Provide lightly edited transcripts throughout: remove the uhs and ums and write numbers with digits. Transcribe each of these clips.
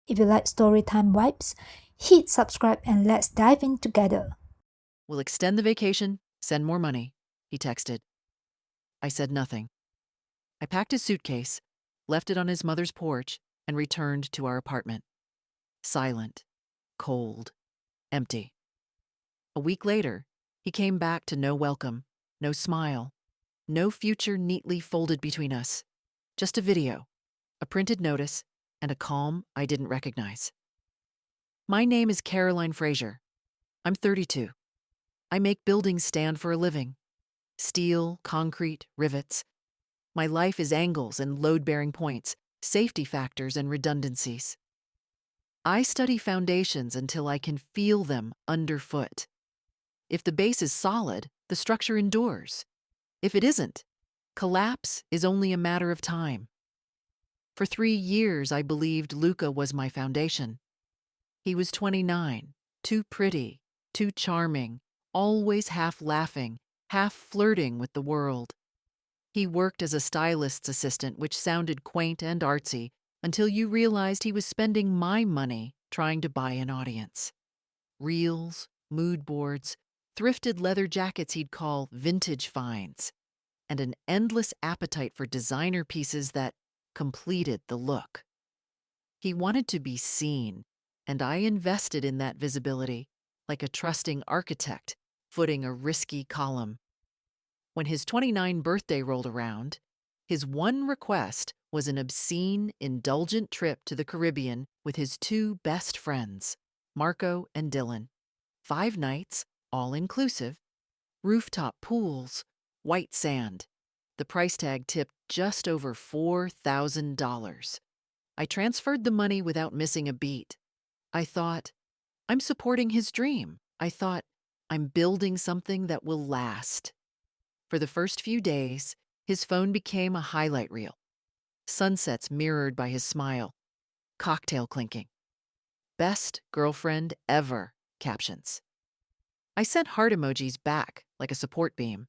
If you like storytime vibes, hit subscribe and let's dive in together. We'll extend the vacation, send more money, he texted. I said nothing. I packed his suitcase, left it on his mother's porch, and returned to our apartment. Silent, cold, empty. A week later, he came back to no welcome, no smile, no future neatly folded between us. Just a video, a printed notice, and a calm I didn't recognize. My name is Caroline Fraser. I'm 32. I make buildings stand for a living. Steel, concrete, rivets. My life is angles and load-bearing points, safety factors and redundancies. I study foundations until I can feel them underfoot. If the base is solid, the structure endures. If it isn't, collapse is only a matter of time. For 3 years, I believed Luca was my foundation. He was 29, too pretty, too charming, always half laughing, half flirting with the world. He worked as a stylist's assistant, which sounded quaint and artsy, until you realized he was spending my money trying to buy an audience. Reels, mood boards, thrifted leather jackets he'd call vintage finds, and an endless appetite for designer pieces that completed the look. He wanted to be seen, and I invested in that visibility, like a trusting architect footing a risky column. When his 29th birthday rolled around, his one request was an obscene, indulgent trip to the Caribbean with his 2 best friends, Marco and Dylan. 5 nights, all inclusive, rooftop pools, white sand. The price tag tipped just over $4,000. I transferred the money without missing a beat. I thought, I'm supporting his dream. I thought, I'm building something that will last. For the first few days, his phone became a highlight reel. Sunsets mirrored by his smile. Cocktail clinking. Best girlfriend ever captions. I sent heart emojis back like a support beam.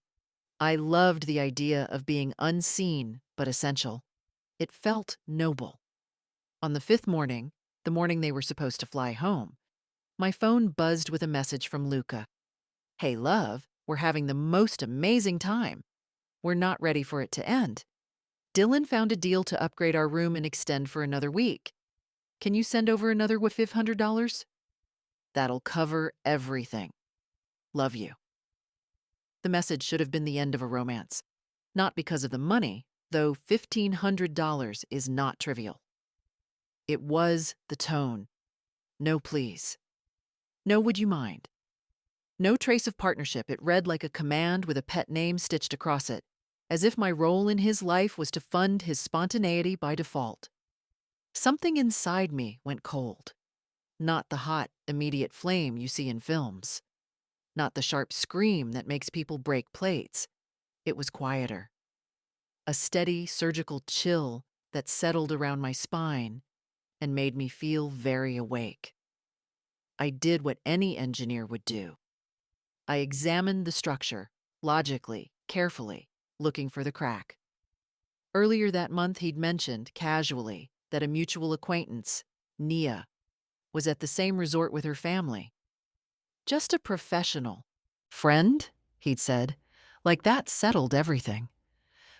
I loved the idea of being unseen but essential. It felt noble. On the 5th morning, the morning they were supposed to fly home, my phone buzzed with a message from Luca. Hey, love, we're having the most amazing time. We're not ready for it to end. Dylan found a deal to upgrade our room and extend for another week. Can you send over another $500? That'll cover everything. Love you. The message should have been the end of a romance. Not because of the money, though $1,500 is not trivial. It was the tone. No, please. No, would you mind? No trace of partnership. It read like a command with a pet name stitched across it, as if my role in his life was to fund his spontaneity by default. Something inside me went cold. Not the hot, immediate flame you see in films. Not the sharp scream that makes people break plates. It was quieter. A steady, surgical chill that settled around my spine and made me feel very awake. I did what any engineer would do. I examined the structure, logically, carefully, looking for the crack. Earlier that month, he'd mentioned, casually, that a mutual acquaintance, Nia, was at the same resort with her family. Just a professional. Friend, he'd said, like that settled everything.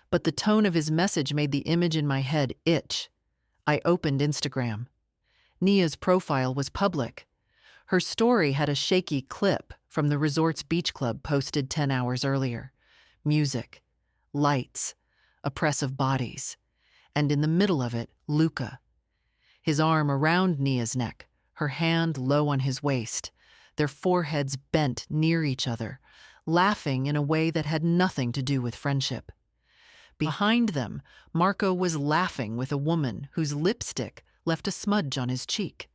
But the tone of his message made the image in my head itch. I opened Instagram. Nia's profile was public. Her story had a shaky clip from the resort's beach club posted 10 hours earlier. Music, lights, a press of bodies, and in the middle of it, Luca. His arm around Nia's neck, her hand low on his waist, their foreheads bent near each other, laughing in a way that had nothing to do with friendship. Behind them, Marco was laughing with a woman whose lipstick left a smudge on his cheek.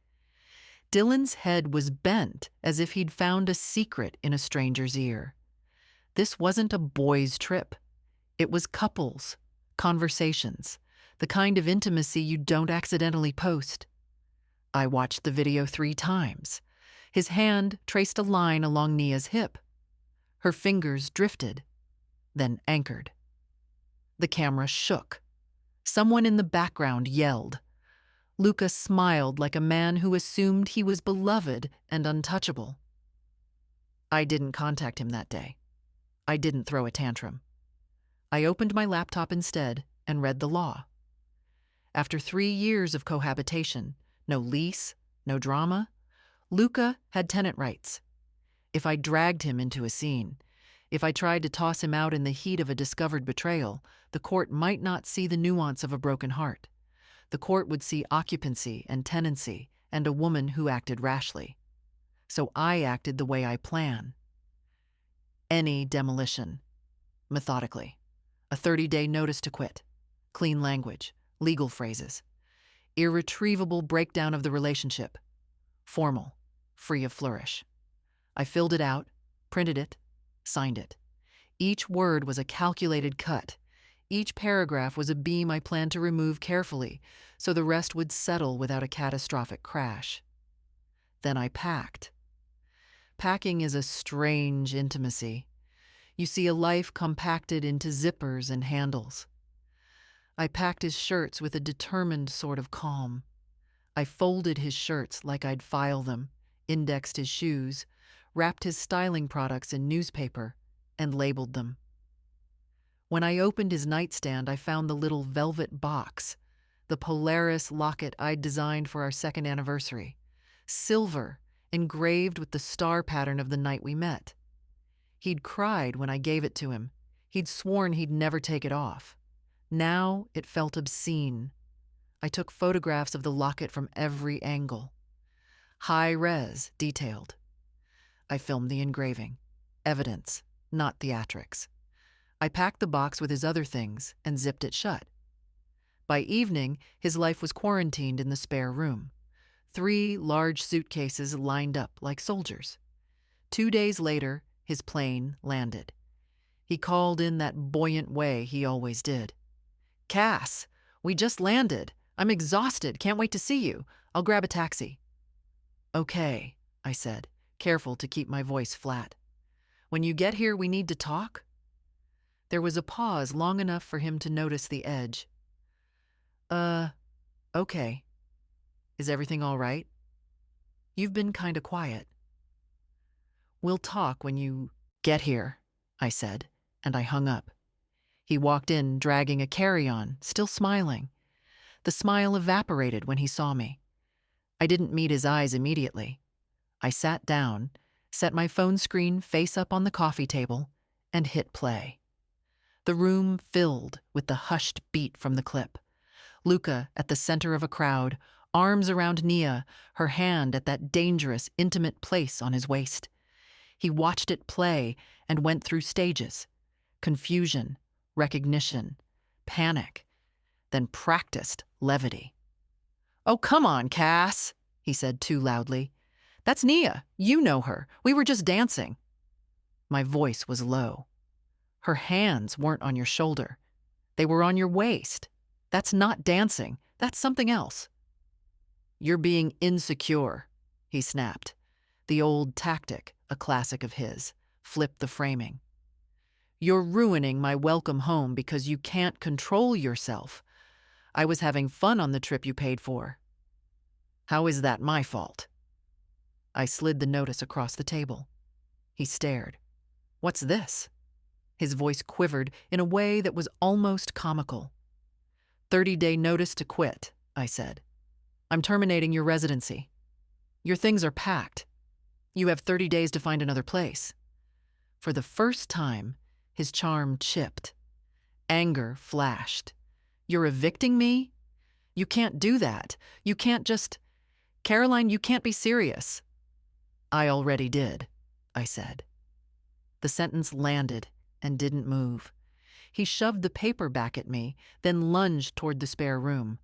Dylan's head was bent as if he'd found a secret in a stranger's ear. This wasn't a boys' trip. It was couples, conversations, the kind of intimacy you don't accidentally post. I watched the video 3 times. His hand traced a line along Nia's hip. Her fingers drifted, then anchored. The camera shook. Someone in the background yelled, Luca smiled like a man who assumed he was beloved and untouchable. I didn't contact him that day. I didn't throw a tantrum. I opened my laptop instead and read the law. After 3 years of cohabitation, no lease, no drama, Luca had tenant rights. If I dragged him into a scene, if I tried to toss him out in the heat of a discovered betrayal, the court might not see the nuance of a broken heart. The court would see occupancy and tenancy and a woman who acted rashly. So I acted the way I plan. Any demolition. Methodically. A 30-day notice to quit. Clean language. Legal phrases. Irretrievable breakdown of the relationship. Formal. Free of flourish. I filled it out, printed it, signed it. Each word was a calculated cut. Each paragraph was a beam I planned to remove carefully, so the rest would settle without a catastrophic crash. Then I packed. Packing is a strange intimacy. You see a life compacted into zippers and handles. I packed his shirts with a determined sort of calm. I folded his shirts like I'd file them, indexed his shoes, wrapped his styling products in newspaper, and labeled them. When I opened his nightstand, I found the little velvet box, the Polaris locket I'd designed for our 2nd anniversary. Silver, engraved with the star pattern of the night we met. He'd cried when I gave it to him. He'd sworn he'd never take it off. Now it felt obscene. I took photographs of the locket from every angle. High-res, detailed. I filmed the engraving. Evidence, not theatrics. I packed the box with his other things and zipped it shut. By evening, his life was quarantined in the spare room. 3 large suitcases lined up like soldiers. 2 days later, his plane landed. He called in that buoyant way he always did. "Cass, we just landed. I'm exhausted. Can't wait to see you. I'll grab a taxi." "Okay," I said, careful to keep my voice flat. "When you get here, we need to talk?" There was a pause long enough for him to notice the edge. Okay. Is everything all right? You've been kinda quiet." "We'll talk when you get here," I said, and I hung up. He walked in, dragging a carry-on, still smiling. The smile evaporated when he saw me. I didn't meet his eyes immediately. I sat down, set my phone screen face up on the coffee table, and hit play. The room filled with the hushed beat from the clip. Luca at the center of a crowd, arms around Nia, her hand at that dangerous, intimate place on his waist. He watched it play and went through stages. Confusion, recognition, panic, then practiced levity. "Oh, come on, Cass," he said too loudly. "That's Nia. You know her. We were just dancing." My voice was low. "Her hands weren't on your shoulder. They were on your waist. That's not dancing. That's something else." "You're being insecure," he snapped. The old tactic, a classic of his. Flip the framing. "You're ruining my welcome home because you can't control yourself. I was having fun on the trip you paid for." "How is that my fault?" I slid the notice across the table. He stared. "What's this?" His voice quivered in a way that was almost comical. 30-day notice to quit," I said. "I'm terminating your residency. Your things are packed. You have 30 days to find another place." For the first time, his charm chipped. Anger flashed. "You're evicting me? You can't do that. You can't just... Caroline, you can't be serious." "I already did," I said. The sentence landed and didn't move. He shoved the paper back at me, then lunged toward the spare room.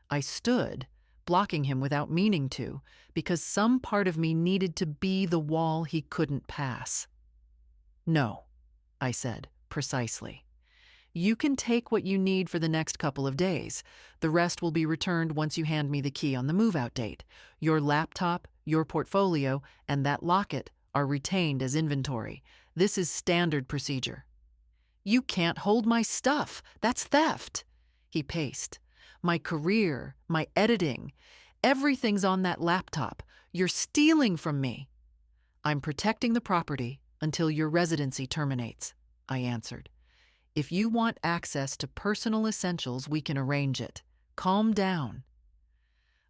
I stood, blocking him without meaning to, because some part of me needed to be the wall he couldn't pass. "No," I said, precisely. "You can take what you need for the next couple of days. The rest will be returned once you hand me the key on the move-out date. Your laptop, your portfolio, and that locket are retained as inventory. This is standard procedure." "You can't hold my stuff. That's theft." He paced. my career, my editing. Everything's on that laptop. You're stealing from me. I'm protecting the property until your residency terminates, I answered. If you want access to personal essentials, we can arrange it. Calm down.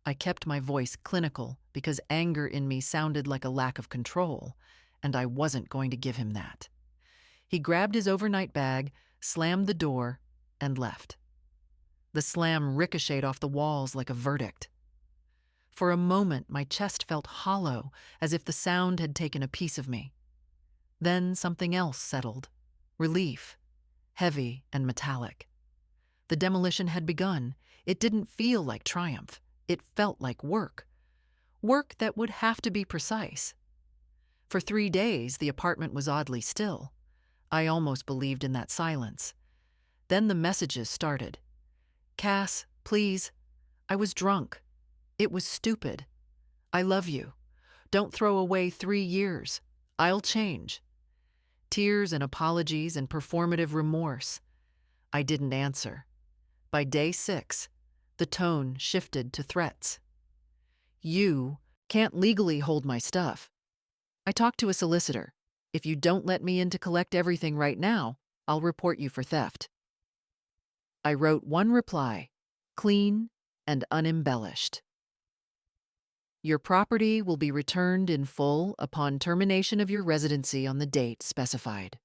I kept my voice clinical because anger in me sounded like a lack of control, and I wasn't going to give him that. He grabbed his overnight bag, slammed the door, and left. The slam ricocheted off the walls like a verdict. For a moment, my chest felt hollow, as if the sound had taken a piece of me. Then something else settled. Relief. Heavy and metallic. The demolition had begun. It didn't feel like triumph. It felt like work. Work that would have to be precise. For 3 days, the apartment was oddly still. I almost believed in that silence. Then the messages started. Cass, please. I was drunk. It was stupid. I love you. Don't throw away 3 years. I'll change. Tears and apologies and performative remorse. I didn't answer. By day 6, the tone shifted to threats. You can't legally hold my stuff. I talked to a solicitor. If you don't let me in to collect everything right now, I'll report you for theft. I wrote one reply, clean and unembellished. Your property will be returned in full upon termination of your residency on the date specified.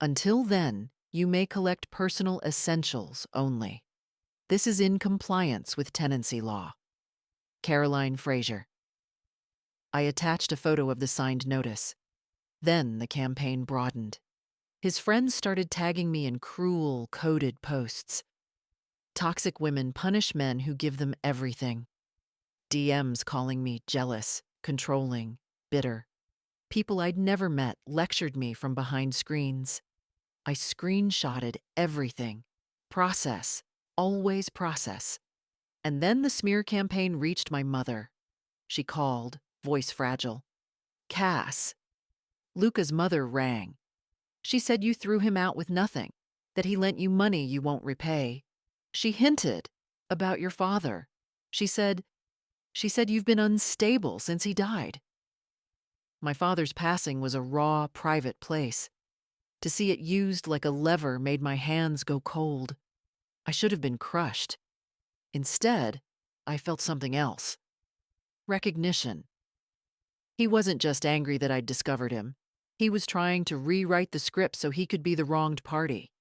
Until then, you may collect personal essentials only. This is in compliance with tenancy law. Caroline Fraser. I attached a photo of the signed notice. Then the campaign broadened. His friends started tagging me in cruel, coded posts. Toxic women punish men who give them everything. DMs calling me jealous, controlling, bitter. People I'd never met lectured me from behind screens. I screenshotted everything. Process. Always process. And then the smear campaign reached my mother. She called, voice fragile. Cass. Luca's mother rang. She said you threw him out with nothing, that he lent you money you won't repay. She hinted about your father. She said you've been unstable since he died. My father's passing was a raw, private place. To see it used like a lever made my hands go cold. I should have been crushed. Instead, I felt something else. Recognition. He wasn't just angry that I'd discovered him. He was trying to rewrite the script so he could be the wronged party.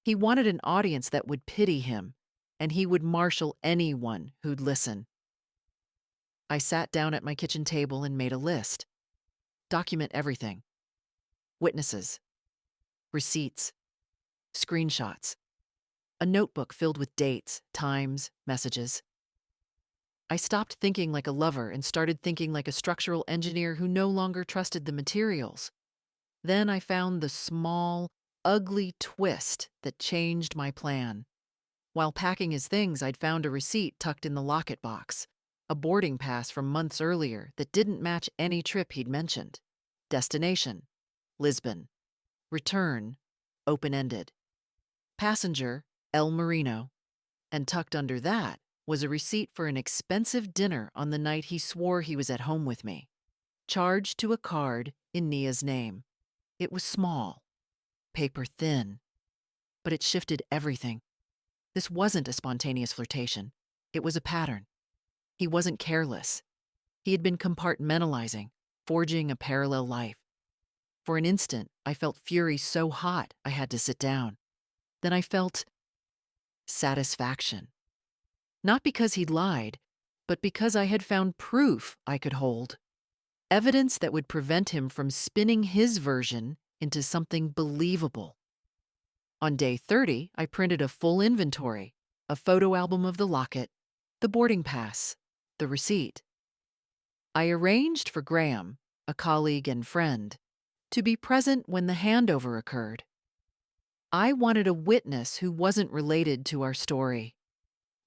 He wanted an audience that would pity him, and he would marshal anyone who'd listen. I sat down at my kitchen table and made a list. Document everything. Witnesses. Receipts. Screenshots. A notebook filled with dates, times, messages. I stopped thinking like a lover and started thinking like a structural engineer who no longer trusted the materials. Then I found the small, ugly twist that changed my plan. While packing his things, I'd found a receipt tucked in the locket box, a boarding pass from months earlier that didn't match any trip he'd mentioned. Destination, Lisbon. Return, open-ended. Passenger, El Marino. And tucked under that was a receipt for an expensive dinner on the night he swore he was at home with me. Charged to a card in Nia's name. It was small, paper thin, but it shifted everything. This wasn't a spontaneous flirtation. It was a pattern. He wasn't careless. He had been compartmentalizing, forging a parallel life. For an instant, I felt fury so hot I had to sit down. Then I felt satisfaction. Not because he'd lied, but because I had found proof I could hold. Evidence that would prevent him from spinning his version into something believable. On day 30, I printed a full inventory, a photo album of the locket, the boarding pass, the receipt. I arranged for Graham, a colleague and friend, to be present when the handover occurred. I wanted a witness who wasn't related to our story.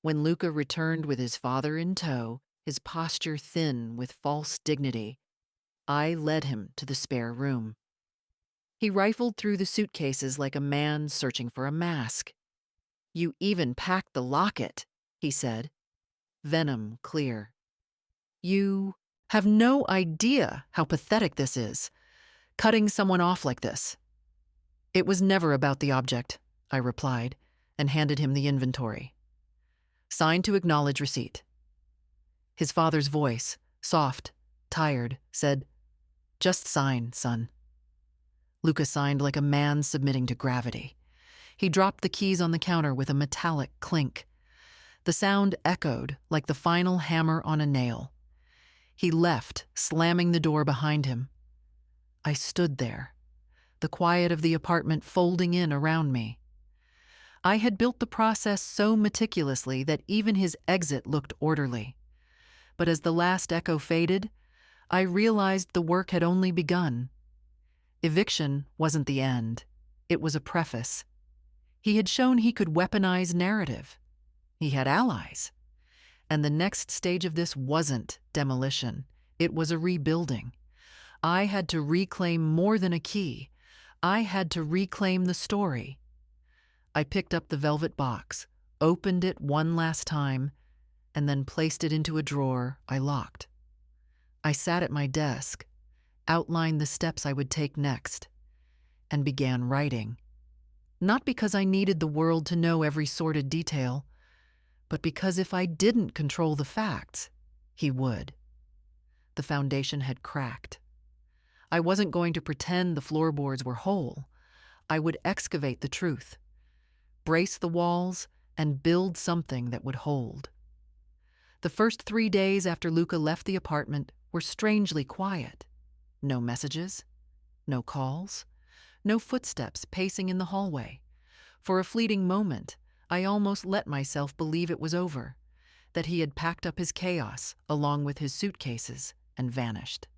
When Luca returned with his father in tow, his posture thin with false dignity, I led him to the spare room. He rifled through the suitcases like a man searching for a mask. You even packed the locket, he said, venom clear. You have no idea how pathetic this is, cutting someone off like this. It was never about the object, I replied, and handed him the inventory. Sign to acknowledge receipt. His father's voice, soft, tired, said, "Just sign, son." Luca signed like a man submitting to gravity. He dropped the keys on the counter with a metallic clink. The sound echoed like the final hammer on a nail. He left, slamming the door behind him. I stood there, the quiet of the apartment folding in around me. I had built the process so meticulously that even his exit looked orderly. But as the last echo faded, I realized the work had only begun. Eviction wasn't the end. It was a preface. He had shown he could weaponize narrative. He had allies. And the next stage of this wasn't demolition. It was a rebuilding. I had to reclaim more than a key. I had to reclaim the story. I picked up the velvet box, opened it one last time, and then placed it into a drawer I locked. I sat at my desk, outlined the steps I would take next, and began writing. Not because I needed the world to know every sordid detail, but because if I didn't control the facts, he would. The foundation had cracked. I wasn't going to pretend the floorboards were whole. I would excavate the truth, brace the walls, and build something that would hold. The first 3 days after Luca left the apartment were strangely quiet. No messages, no calls, no footsteps pacing in the hallway. For a fleeting moment, I almost let myself believe it was over, that he had packed up his chaos along with his suitcases and vanished.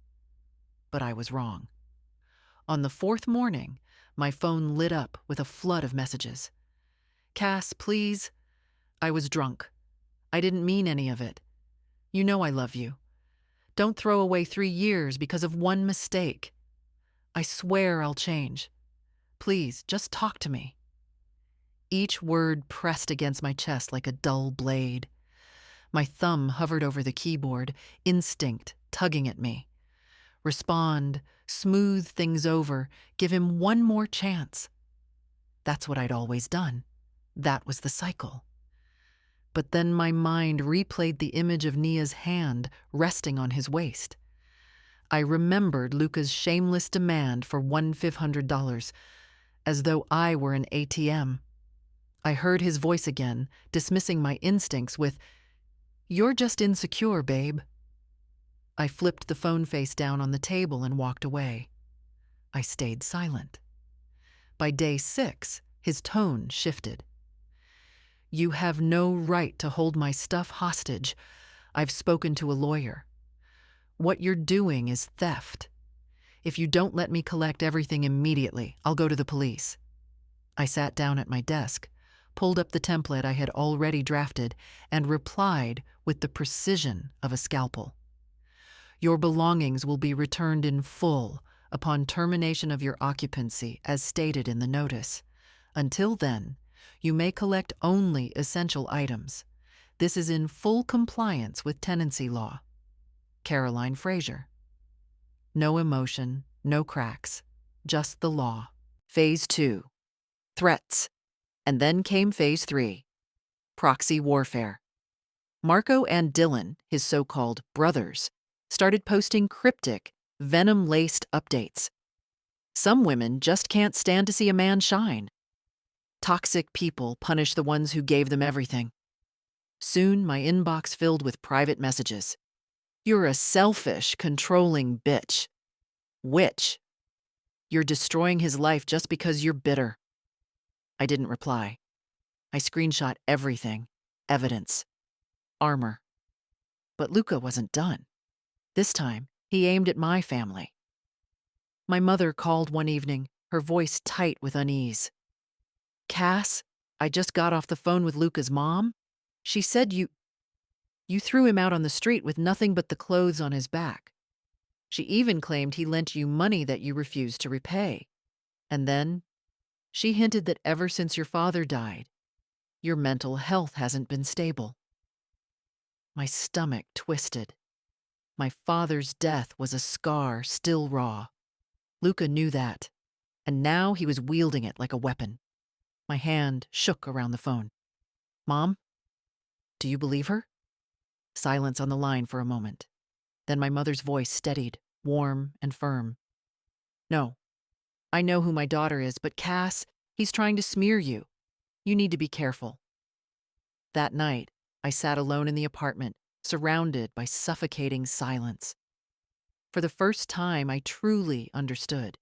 But I was wrong. On the 4th morning, my phone lit up with a flood of messages. "Cass, please." I was drunk. I didn't mean any of it. You know I love you. Don't throw away 3 years because of one mistake. I swear I'll change. Please, just talk to me. Each word pressed against my chest like a dull blade. My thumb hovered over the keyboard, instinct tugging at me. Respond, smooth things over, give him one more chance. That's what I'd always done. That was the cycle. But then my mind replayed the image of Nia's hand resting on his waist. I remembered Luca's shameless demand for $1,500, as though I were an ATM. I heard his voice again, dismissing my instincts with, "You're just insecure, babe." I flipped the phone face down on the table and walked away. I stayed silent. By day 6, his tone shifted. "You have no right to hold my stuff hostage. I've spoken to a lawyer. What you're doing is theft. If you don't let me collect everything immediately, I'll go to the police." I sat down at my desk, pulled up the template I had already drafted, and replied with the precision of a scalpel. "Your belongings will be returned in full upon termination of your occupancy as stated in the notice. Until then, you may collect only essential items. This is in full compliance with tenancy law. Caroline Fraser." No emotion, no cracks, just the law. Phase 2. Threats. And then came Phase 3. Proxy warfare. Marco and Dylan, his so-called brothers, started posting cryptic, venom-laced updates. Some women just can't stand to see a man shine. Toxic people punish the ones who gave them everything. Soon, my inbox filled with private messages. "You're a selfish, controlling bitch." Which? "You're destroying his life just because you're bitter." I didn't reply. I screenshot everything. Evidence. Armor. But Luca wasn't done. This time, he aimed at my family. My mother called one evening, her voice tight with unease. "Cass, I just got off the phone with Luca's mom. She said you threw him out on the street with nothing but the clothes on his back. She even claimed he lent you money that you refused to repay. And then, she hinted that ever since your father died, your mental health hasn't been stable." My stomach twisted. My father's death was a scar still raw. Luca knew that, and now he was wielding it like a weapon. My hand shook around the phone. Mom? Do you believe her? Silence on the line for a moment. Then my mother's voice steadied, warm and firm. No. I know who my daughter is, but Cass, he's trying to smear you. You need to be careful. That night, I sat alone in the apartment, surrounded by suffocating silence. For the first time, I truly understood.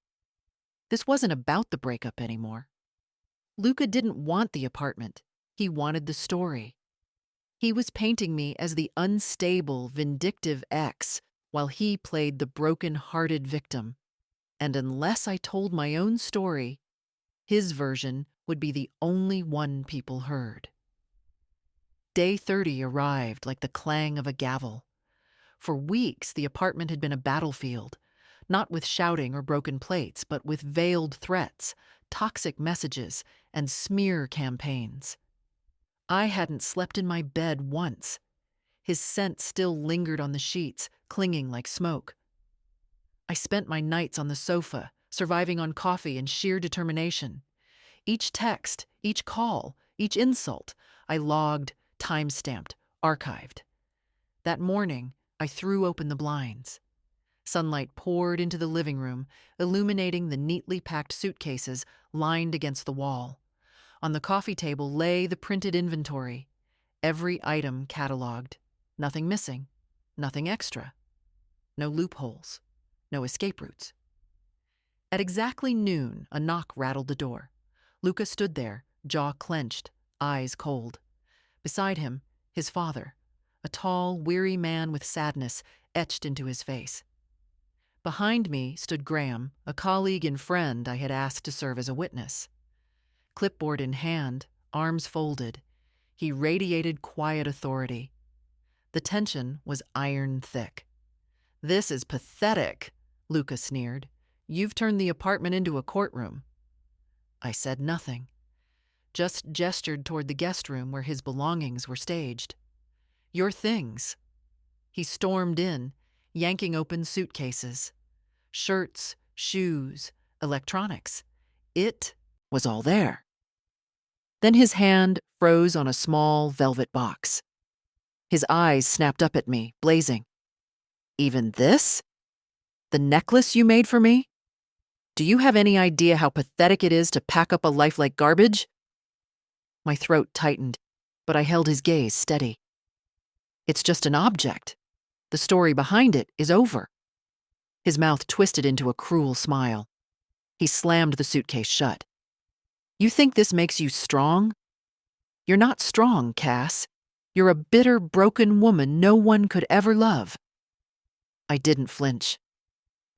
This wasn't about the breakup anymore. Luca didn't want the apartment. He wanted the story. He was painting me as the unstable, vindictive ex, while he played the broken-hearted victim. And unless I told my own story, his version would be the only one people heard. Day 30 arrived like the clang of a gavel. For weeks, the apartment had been a battlefield, not with shouting or broken plates, but with veiled threats, toxic messages, and smear campaigns. I hadn't slept in my bed once. His scent still lingered on the sheets, clinging like smoke. I spent my nights on the sofa, surviving on coffee and sheer determination. Each text, each call, each insult, I logged, time-stamped, archived. That morning, I threw open the blinds. Sunlight poured into the living room, illuminating the neatly packed suitcases lined against the wall. On the coffee table lay the printed inventory, every item cataloged, nothing missing, nothing extra, no loopholes, no escape routes. At exactly noon, a knock rattled the door. Luca stood there, jaw clenched, eyes cold. Beside him, his father, a tall, weary man with sadness etched into his face. Behind me stood Graham, a colleague and friend I had asked to serve as a witness. Clipboard in hand, arms folded, he radiated quiet authority. The tension was iron thick. "This is pathetic," Luca sneered. "You've turned the apartment into a courtroom." I said nothing, just gestured toward the guest room where his belongings were staged. "Your things." He stormed in, yanking open suitcases. Shirts, shoes, electronics. It was all there. Then his hand froze on a small velvet box. His eyes snapped up at me, blazing. "Even this? The necklace you made for me? Do you have any idea how pathetic it is to pack up a life like garbage?" My throat tightened, but I held his gaze steady. "It's just an object. The story behind it is over." His mouth twisted into a cruel smile. He slammed the suitcase shut. "You think this makes you strong? You're not strong, Cass. You're a bitter, broken woman no one could ever love." I didn't flinch.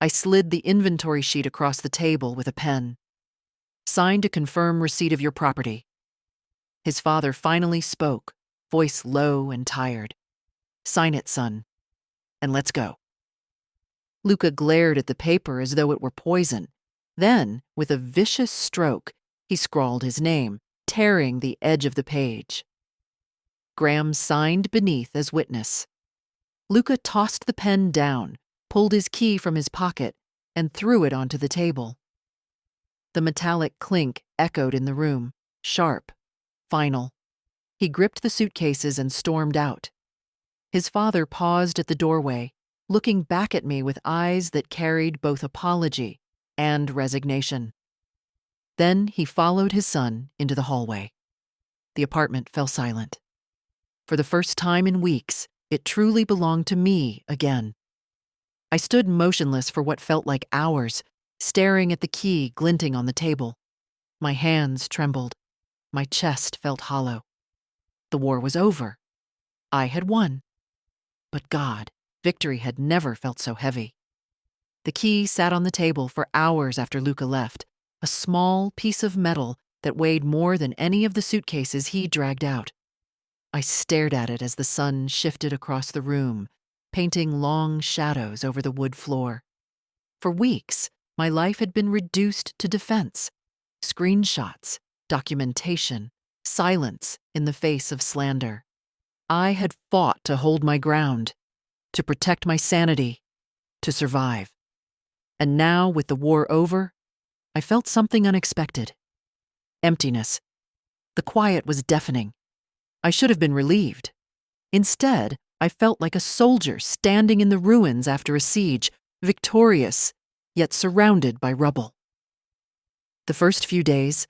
I slid the inventory sheet across the table with a pen. "Signed to confirm receipt of your property." His father finally spoke, voice low and tired. "Sign it, son, and let's go." Luca glared at the paper as though it were poison. Then, with a vicious stroke, he scrawled his name, tearing the edge of the page. Graham signed beneath as witness. Luca tossed the pen down, pulled his key from his pocket, and threw it onto the table. The metallic clink echoed in the room, sharp, final. He gripped the suitcases and stormed out. His father paused at the doorway, looking back at me with eyes that carried both apology and resignation. Then he followed his son into the hallway. The apartment fell silent. For the first time in weeks, it truly belonged to me again. I stood motionless for what felt like hours, staring at the key glinting on the table. My hands trembled. My chest felt hollow. The war was over. I had won. But God, victory had never felt so heavy. The key sat on the table for hours after Luca left, a small piece of metal that weighed more than any of the suitcases he dragged out. I stared at it as the sun shifted across the room, painting long shadows over the wood floor. For weeks, my life had been reduced to defense. Screenshots, documentation, silence in the face of slander. I had fought to hold my ground, to protect my sanity, to survive. And now, with the war over, I felt something unexpected. Emptiness. The quiet was deafening. I should have been relieved. Instead, I felt like a soldier standing in the ruins after a siege, victorious, yet surrounded by rubble. The first few days,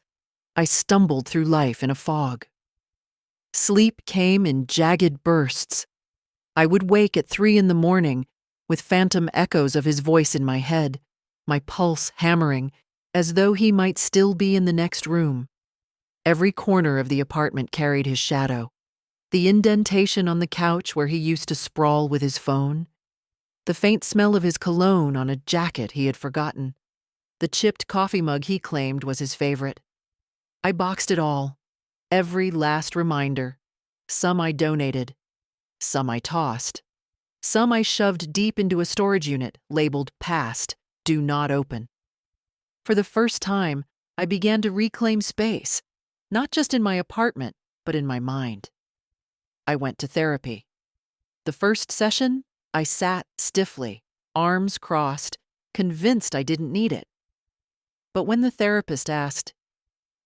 I stumbled through life in a fog. Sleep came in jagged bursts. I would wake at 3 a.m. with phantom echoes of his voice in my head, my pulse hammering, as though he might still be in the next room. Every corner of the apartment carried his shadow. The indentation on the couch where he used to sprawl with his phone. The faint smell of his cologne on a jacket he had forgotten. The chipped coffee mug he claimed was his favorite. I boxed it all. Every last reminder. Some I donated. Some I tossed. Some I shoved deep into a storage unit labeled past, do not open. For the first time, I began to reclaim space, not just in my apartment, but in my mind. I went to therapy. The first session, I sat stiffly, arms crossed, convinced I didn't need it. But when the therapist asked,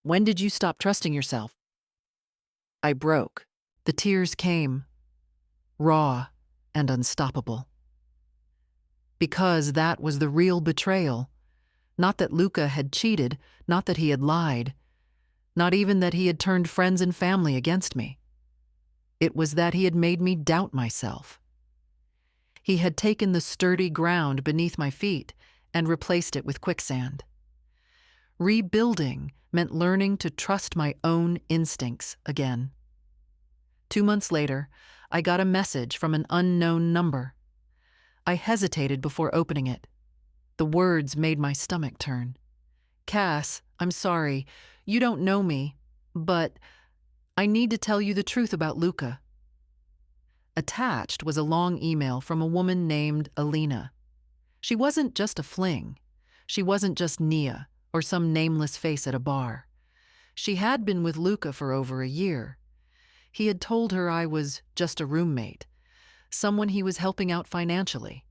"When did you stop trusting yourself?" I broke. The tears came, raw and unstoppable. Because that was the real betrayal. Not that Luca had cheated, not that he had lied, not even that he had turned friends and family against me. It was that he had made me doubt myself. He had taken the sturdy ground beneath my feet and replaced it with quicksand. Rebuilding meant learning to trust my own instincts again. 2 months later, I got a message from an unknown number. I hesitated before opening it. The words made my stomach turn. "Cass, I'm sorry. You don't know me, but I need to tell you the truth about Luca." Attached was a long email from a woman named Alina. She wasn't just a fling. She wasn't just Nia or some nameless face at a bar. She had been with Luca for over a year. He had told her I was just a roommate, someone he was helping out financially.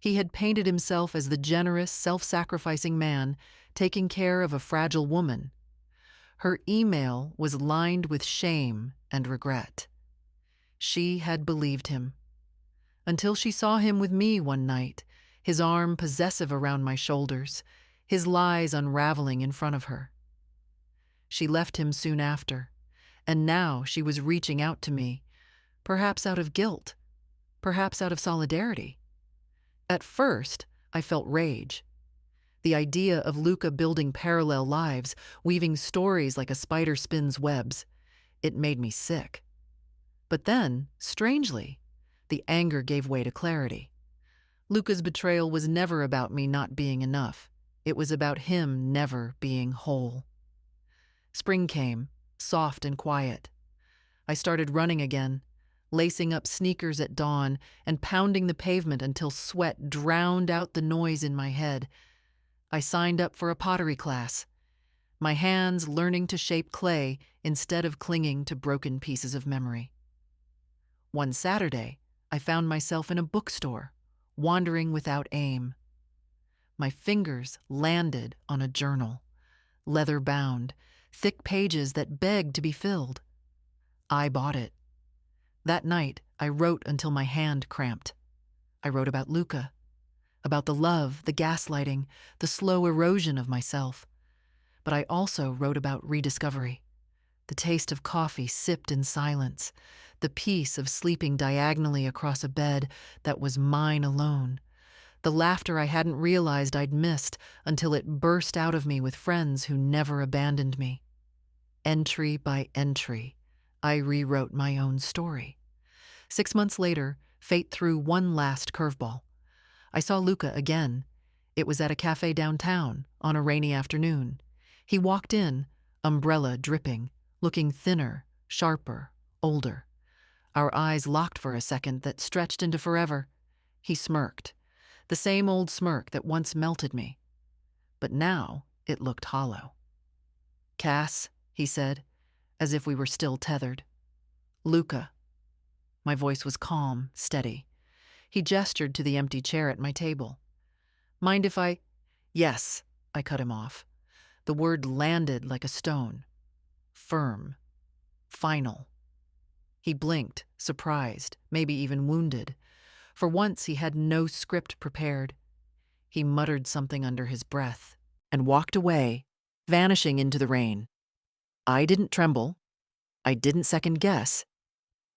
He had painted himself as the generous, self-sacrificing man taking care of a fragile woman. Her email was lined with shame and regret. She had believed him. Until she saw him with me one night, his arm possessive around my shoulders, his lies unraveling in front of her. She left him soon after, and now she was reaching out to me, perhaps out of guilt, perhaps out of solidarity. At first, I felt rage. The idea of Luca building parallel lives, weaving stories like a spider spins webs, it made me sick. But then, strangely, the anger gave way to clarity. Luca's betrayal was never about me not being enough. It was about him never being whole. Spring came, soft and quiet. I started running again, lacing up sneakers at dawn and pounding the pavement until sweat drowned out the noise in my head. I signed up for a pottery class, my hands learning to shape clay instead of clinging to broken pieces of memory. One Saturday, I found myself in a bookstore, wandering without aim. My fingers landed on a journal, leather-bound, thick pages that begged to be filled. I bought it. That night, I wrote until my hand cramped. I wrote about Luca, about the love, the gaslighting, the slow erosion of myself. But I also wrote about rediscovery, the taste of coffee sipped in silence, the peace of sleeping diagonally across a bed that was mine alone, the laughter I hadn't realized I'd missed until it burst out of me with friends who never abandoned me. Entry by entry, I rewrote my own story. 6 months later, fate threw one last curveball. I saw Luca again. It was at a cafe downtown on a rainy afternoon. He walked in, umbrella dripping, looking thinner, sharper, older. Our eyes locked for a second that stretched into forever. He smirked, the same old smirk that once melted me. But now it looked hollow. "Cass," he said, as if we were still tethered. "Luca. My voice was calm, steady. He gestured to the empty chair at my table. Mind if I— Yes, I cut him off. The word landed like a stone. Firm. Final. He blinked, surprised, maybe even wounded. For once he had no script prepared. He muttered something under his breath and walked away, vanishing into the rain. I didn't tremble. I didn't second guess.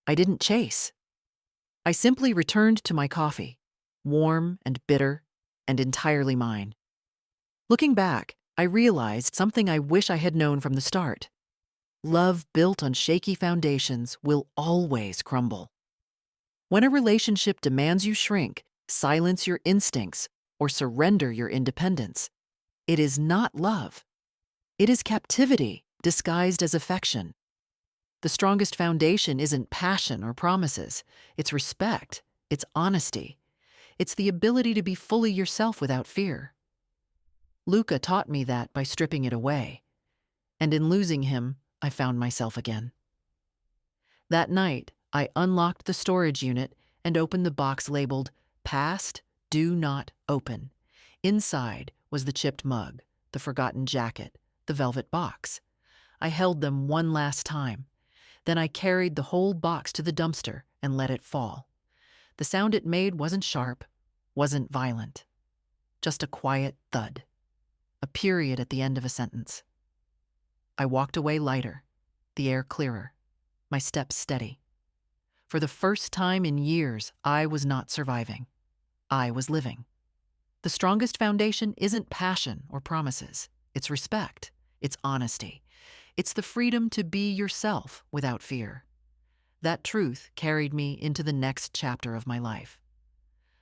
I didn't chase. I simply returned to my coffee, warm and bitter and entirely mine. Looking back, I realized something I wish I had known from the start. Love built on shaky foundations will always crumble. When a relationship demands you shrink, silence your instincts, or surrender your independence, it is not love. It is captivity disguised as affection. The strongest foundation isn't passion or promises. It's respect. It's honesty. It's the ability to be fully yourself without fear. Luca taught me that by stripping it away. And in losing him, I found myself again. That night, I unlocked the storage unit and opened the box labeled, "Past, Do Not Open." Inside was the chipped mug, the forgotten jacket, the velvet box. I held them one last time. Then I carried the whole box to the dumpster and let it fall. The sound it made wasn't sharp, wasn't violent. Just a quiet thud. A period at the end of a sentence. I walked away lighter, the air clearer, my steps steady. For the first time in years, I was not surviving. I was living. The strongest foundation isn't passion or promises. It's respect. It's honesty. It's the freedom to be yourself without fear. That truth carried me into the next chapter of my life.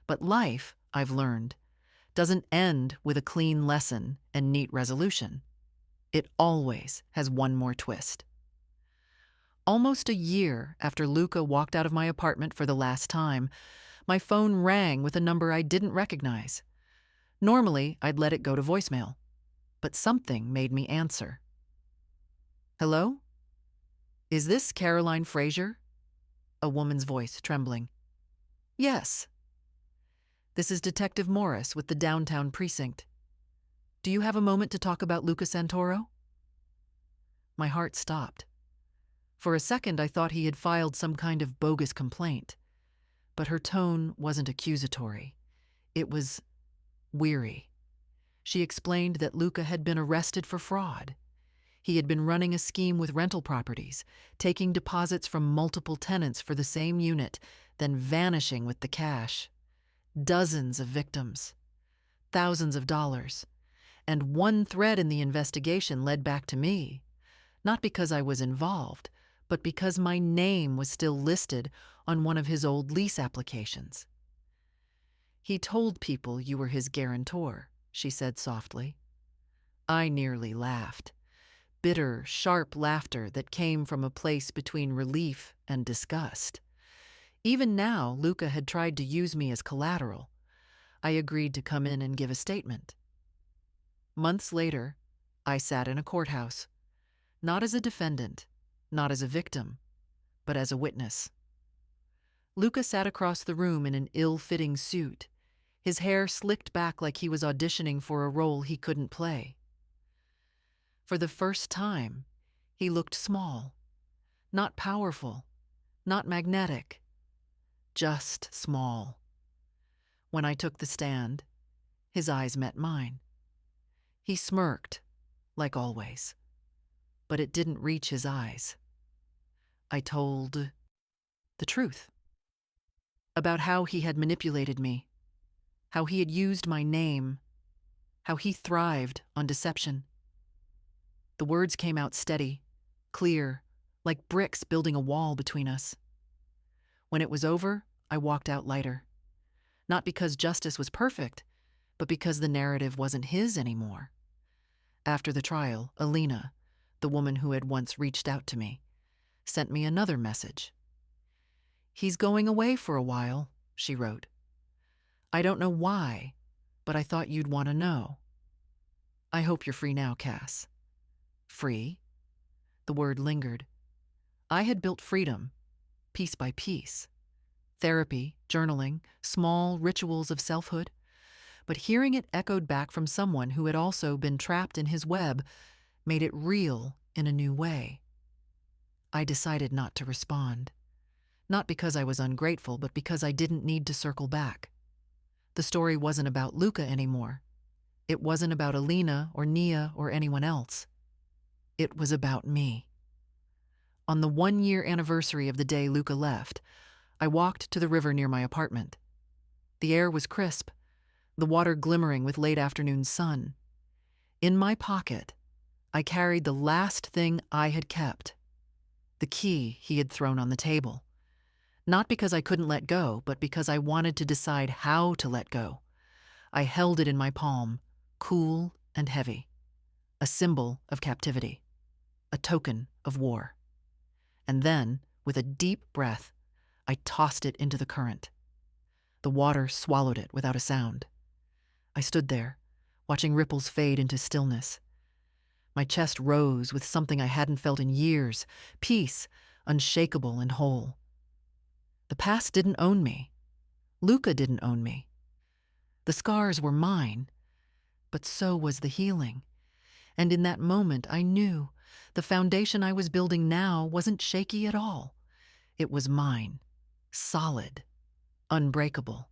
But life, I've learned, doesn't end with a clean lesson and neat resolution. It always has one more twist. Almost a year after Luca walked out of my apartment for the last time, my phone rang with a number I didn't recognize. Normally, I'd let it go to voicemail, but something made me answer. Hello? Is this Caroline Fraser? A woman's voice trembling. Yes. This is Detective Morris with the downtown precinct. Do you have a moment to talk about Luca Santoro? My heart stopped. For a second, I thought he had filed some kind of bogus complaint. But her tone wasn't accusatory. It was weary. She explained that Luca had been arrested for fraud. He had been running a scheme with rental properties, taking deposits from multiple tenants for the same unit, then vanishing with the cash. Dozens of victims. Thousands of dollars. And one thread in the investigation led back to me. Not because I was involved, but because my name was still listed on one of his old lease applications. He told people you were his guarantor, she said softly. I nearly laughed. Bitter, sharp laughter that came from a place between relief and disgust. Even now, Luca had tried to use me as collateral. I agreed to come in and give a statement. Months later, I sat in a courthouse. Not as a defendant, not as a victim, but as a witness. Luca sat across the room in an ill-fitting suit, his hair slicked back like he was auditioning for a role he couldn't play. For the first time, he looked small, not powerful, not magnetic, just small. When I took the stand, his eyes met mine. He smirked, like always, but it didn't reach his eyes. I told the truth about how he had manipulated me, how he had used my name, how he thrived on deception. The words came out steady, clear, like bricks building a wall between us. When it was over, I walked out lighter. Not because justice was perfect, but because the narrative wasn't his anymore. After the trial, Alina, the woman who had once reached out to me, sent me another message. He's going away for a while, she wrote. I don't know why, but I thought you'd want to know. I hope you're free now, Cass. Free? The word lingered. I had built freedom, piece by piece. therapy, journaling, small rituals of selfhood. But hearing it echoed back from someone who had also been trapped in his web made it real in a new way. I decided not to respond. Not because I was ungrateful, but because I didn't need to circle back. The story wasn't about Luca anymore. It wasn't about Alina or Nia or anyone else. It was about me. On the 1-year anniversary of the day Luca left, I walked to the river near my apartment. The air was crisp, the water glimmering with late afternoon sun. In my pocket, I carried the last thing I had kept, the key he had thrown on the table. Not because I couldn't let go, but because I wanted to decide how to let go. I held it in my palm, cool and heavy, a symbol of captivity, a token of war. And then, with a deep breath, I tossed it into the current. The water swallowed it without a sound. I stood there, watching ripples fade into stillness. My chest rose with something I hadn't felt in years, peace, unshakable and whole. The past didn't own me. Luca didn't own me. The scars were mine, but so was the healing. And in that moment, I knew the foundation I was building now wasn't shaky at all. It was mine, solid, unbreakable.